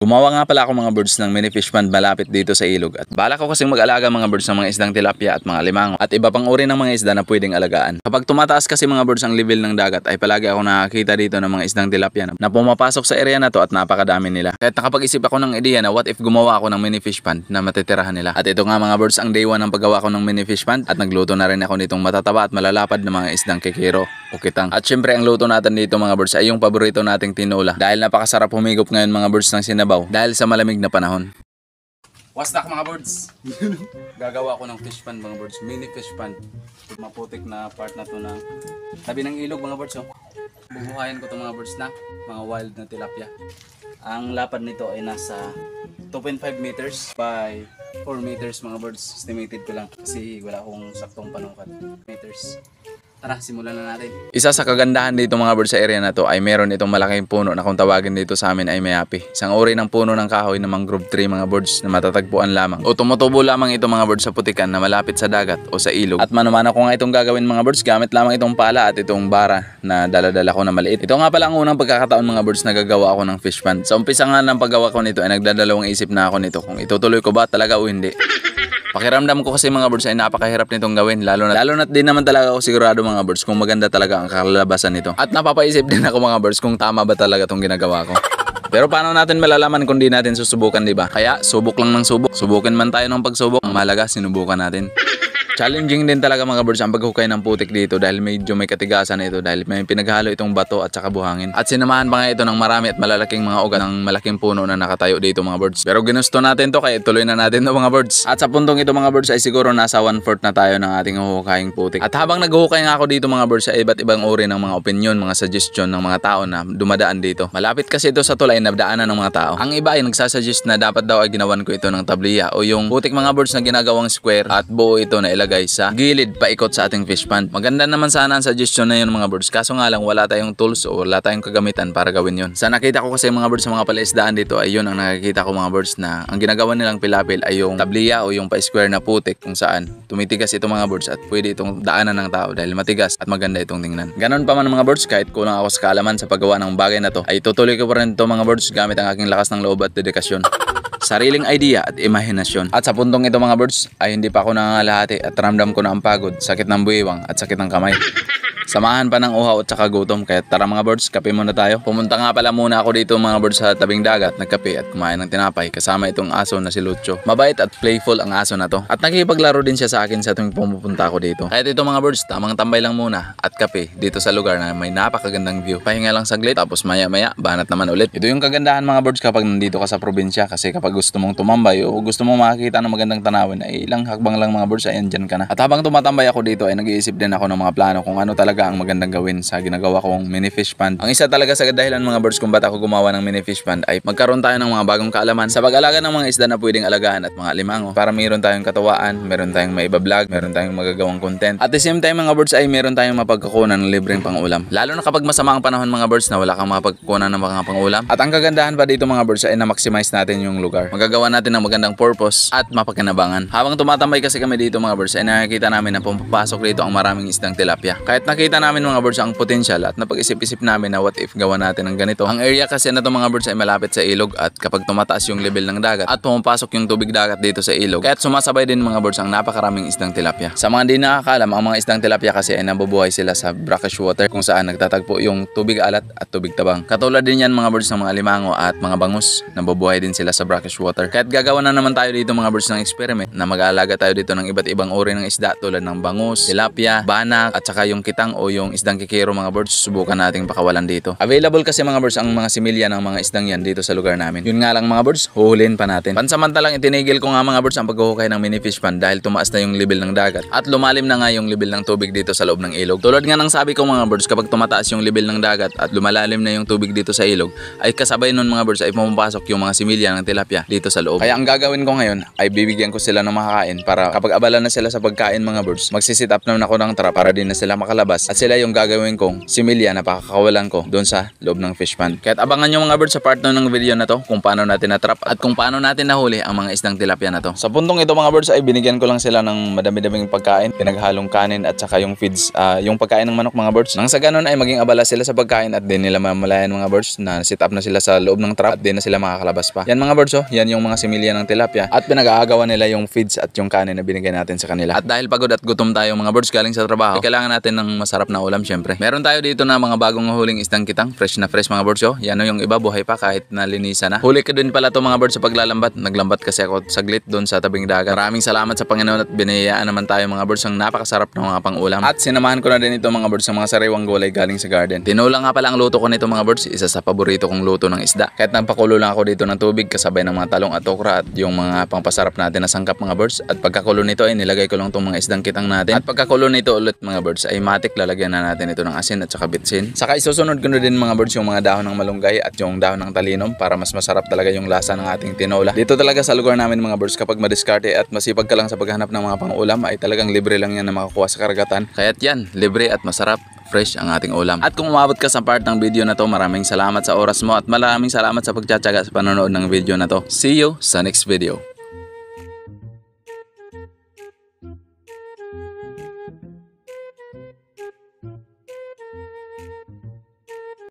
Gumawa nga pala ako mga birds ng mini fish pond malapit dito sa ilog at bala ko kasing mag-alaga mga birds ng mga isdang tilapia at mga limango at iba pang uri ng mga isda na pwedeng alagaan. Kapag tumataas kasi mga birds ang level ng dagat ay palagi ako nakakita dito ng mga isdang tilapia na pumapasok sa area na to at napakadami nila. Kaya nakapag-isip ako ng ideya na what if gumawa ako ng mini fish pond na matitirahan nila. At ito nga mga birds ang day 1 ng paggawa ko ng mini fish pond at nagluto na rin ako nitong matataba at malalapad na mga isdang kikiro o kitang. At syempre ang luto natin dito mga birds ay yung paborito nating tinola dahil napakasarap humigop ngayon mga birds ng sinabaw dahil sa malamig na panahon. What's up mga birds? Gagawa ko ng fish pond mga birds, mini fish pond. Maputik na part na to ng tabi ng ilog mga birds. Bubuhayin ko itong mga birds na mga wild na tilapia. Ang lapad nito ay nasa 2.5 meters by 4 meters mga birds. Estimated ko lang kasi wala akong saktong panukat. Meters. Tara, simulan na natin. Isa sa kagandahan dito mga birds sa area na to ay meron itong malaking puno na kung tawagin dito sa amin ay mayapi. Isang uri ng puno ng kahoy na mangrove tree mga birds na matatagpuan lamang. O tumutubo lamang ito mga birds sa putikan na malapit sa dagat o sa ilog. At manumana ko nga itong gagawin mga birds gamit lamang itong pala at itong bara na daladala ko na maliit. Ito nga pala ang unang pagkakataon mga birds na gagawa ako ng fish pond. Sa umpisa nga ng paggawa ko nito ay nagdadalawang isip na ako nito kung itutuloy ko ba talaga o hindi. Pakiramdam ko kasi mga birds ay napakahirap nitong gawin lalo na din naman talaga ako sigurado mga birds kung maganda talaga ang kalalabasan nito. At napapaisip din ako mga birds kung tama ba talaga itong ginagawa ko. Pero paano natin malalaman kung di natin susubukan, di ba? Kaya subok lang ng subok. Subukin man tayo ng pagsubok. Ang mahalaga sinubukan natin. Challenging din talaga mga birds ang paghukay ng putik dito dahil medyo may katigasan ito dahil may pinaghalo itong bato at saka buhangin. At sinamahan pa nga ito ng marami at malalaking mga ugat ng malaking puno na nakatayo dito mga birds. Pero ginusto natin to kaya tuloy na natin to mga birds. At sa puntong ito mga birds ay siguro nasa 1/4 na tayo ng ating huhukaying putik. At habang naghuhukay nga ako dito mga birds ay iba't ibang uri ng mga opinion, mga suggestion ng mga tao na dumadaan dito. Malapit kasi ito sa tulay na daanan ng mga tao. Ang iba ay nagsasuggest na dapat daw ay ginawan ko ito ng tabliya o yung putik mga birds na ginagawang square at buo ito na ilagay sa gilid paikot sa ating fish pond. Maganda naman sana ang suggestion na yun mga birds. Kaso nga lang wala tayong tools o wala tayong kagamitan para gawin yun. Sa nakita ko kasi mga birds sa mga palaisdaan dito ay yun ang nakikita ko mga birds na ang ginagawa nilang pilapil ay yung tabliya o yung pa-square na putik kung saan tumitigas ito mga birds at pwede itong daanan ng tao dahil matigas at maganda itong tingnan. Ganon pa man mga birds kahit kulang ako sa kaalaman sa paggawa ng bagay na to ay tutuloy ko pa rin ito mga birds gamit ang aking lakas ng loob at dedikasyon. Sariling idea at imahinasyon. At sa puntong ito mga birds ay hindi pa ako nangangalahati at ramdam ko na ang pagod, sakit ng buwiwang at sakit ng kamay. Samahan pa ng uhaw at saka gutom kaya tara mga birds, kape muna tayo. Pumunta nga pala muna ako dito mga birds sa tabing dagat, nagkape at kumain ng tinapay kasama itong aso na si Lucho. Mabait at playful ang aso na to at nakikipaglaro din siya sa akin sa tuwing pumupunta ako dito. Kaya ito mga birds, tamang tambay lang muna at kape dito sa lugar na may napakagandang view. Pahinga lang saglit tapos maya maya banat naman ulit. Ito yung kagandahan mga birds kapag nandito ka sa probinsya kasi kapag gusto mong tumambay o gusto mong makakita ng magandang tanawin ay ilang hakbang lang mga birds ay andyan ka na. At habang tumatambay ako dito ay nag-iisip din ako ng mga plano kung ano talaga ang magandang gawin sa ginagawa kong mini fish pond. Ang isa talaga sa dahilan mga birds kung ba't ako gumawa ng mini fish pond ay magkaroon tayo ng mga bagong kaalaman sa pag-alaga ng mga isda na pwedeng alagaan at mga limango para mayroon tayong katawaan, meron tayong maiba-vlog, meron tayong magagawang content. At the same time mga birds ay meron tayong mapagkukunan ng libreng pang-ulam. Lalo na kapag masama ang panahon mga birds na wala kang mapagkukunan ng mga pang-ulam. At ang kagandahan pa dito mga birds ay na-maximize natin yung lugar. Magagawa natin ng magandang purpose at mapagkinabangan. Habang tumatambay kasi kami dito mga birds ay nakikita namin na pumapasok dito ang maraming isdang tilapia. Kahit nakita namin mga birds ang potential at napag-isip-isip namin na what if gawa natin ng ganito. Ang area kasi na to mga birds ay malapit sa ilog at kapag tumataas yung level ng dagat at pumapasok yung tubig dagat dito sa ilog, kaya't sumasabay din mga birds ang napakaraming isdang tilapia. Sa mga di nakakalam, ang mga isdang tilapia kasi ay nabubuhay sila sa brackish water kung saan nagtatagpo yung tubig alat at tubig tabang. Katulad din yan mga birds ng mga limango at mga bangus, nabubuhay din sila sa brackish water. Kaya't gagawa na naman tayo dito mga birds ng experiment na mag-aalaga tayo dito ng iba't ibang uri ng isda tulad ng bangus, tilapia, banak at saka yung kitang o yung isdang kikiro mga birds, subukan nating pakawalan dito. Available kasi mga birds ang mga similya ng mga isdang yan dito sa lugar namin. Yun nga lang mga birds, huhulin pa natin. Pansamantalang itinigil ko nga mga birds ang paghuhukay ng mini fish pond dahil tumaas na yung level ng dagat at lumalim na nga yung level ng tubig dito sa loob ng ilog. Tulad nga ng sabi ko mga birds, kapag tumataas yung level ng dagat at lumalalim na yung tubig dito sa ilog, ay kasabay nun mga birds ay pumapasok yung mga similya ng tilapia dito sa loob. Kaya ang gagawin ko ngayon ay bibigyan ko sila ng makakain para kapag abala na sila sa pagkain mga birds, magsisit up naman ako ng trap para din na sila makalabas labas. At sila yung gagawin kong similya na pakakawalan ko doon sa loob ng fish pond. Kaya abangan nyo mga birds sa part 2 ng video na to kung paano natin na-trap at kung paano natin nahuli ang mga isdang tilapia na to. Sa puntong ito mga birds ay binigyan ko lang sila ng madami-daming pagkain, pinaghalong kanin at saka yung feeds, yung pagkain ng manok mga birds. Nang sa ganun ay maging abala sila sa pagkain at din nila mamalayan mga birds na sit up na sila sa loob ng trap at din na sila makakalabas pa. Yan mga birds yan yung mga similya ng tilapia at pinag-aagawan nila yung feeds at yung kanin na binigay natin sa kanila. At dahil pagod at gutom tayo mga birds galing sa trabaho, ay kailangan natin ng masarap na ulam syempre. Meron tayo dito na mga bagong huling isdang kitang, fresh na fresh mga birds Yan yung iba buhay pa kahit nalinisan na. Huli ko din pala to mga birds sa paglalambat. Naglambat kasi ako saglit doon sa tabing dagat. Maraming salamat sa Panginoon at binayaan naman tayo mga birds ng napakasarap ng mga pang-ulam. At sinamahan ko na din ito mga birds sa mga sariwang gulay galing sa garden. Tinola nga pala ang luto ko nito mga birds, isa sa paborito kong luto ng isda. Kahit nagpakulo lang ako dito ng tubig kasabay ng mga talong at okra at yung mga pangpasarap natin na sangkap mga birds. At pagkakulo nito ay nilagay ko lang itong mga isdang kitang natin. At pagkakulo nito ulit mga birds ay matik lalagyan na natin ito ng asin at saka bitsin. Saka isusunod ko na din mga birds yung mga dahon ng malunggay at yung dahon ng talinom para mas masarap talaga yung lasa ng ating tinola. Dito talaga sa lugar namin mga birds kapag madiskarte at masipag ka lang sa paghanap ng mga pang-ulam ay talagang libre lang yan na makakuha sa karagatan. Kaya't yan, libre at masarap, fresh ang ating ulam. At kung umabot ka sa part ng video na to, maraming salamat sa oras mo at maraming salamat sa pagtsatsaga sa panonood ng video na to. See you sa next video.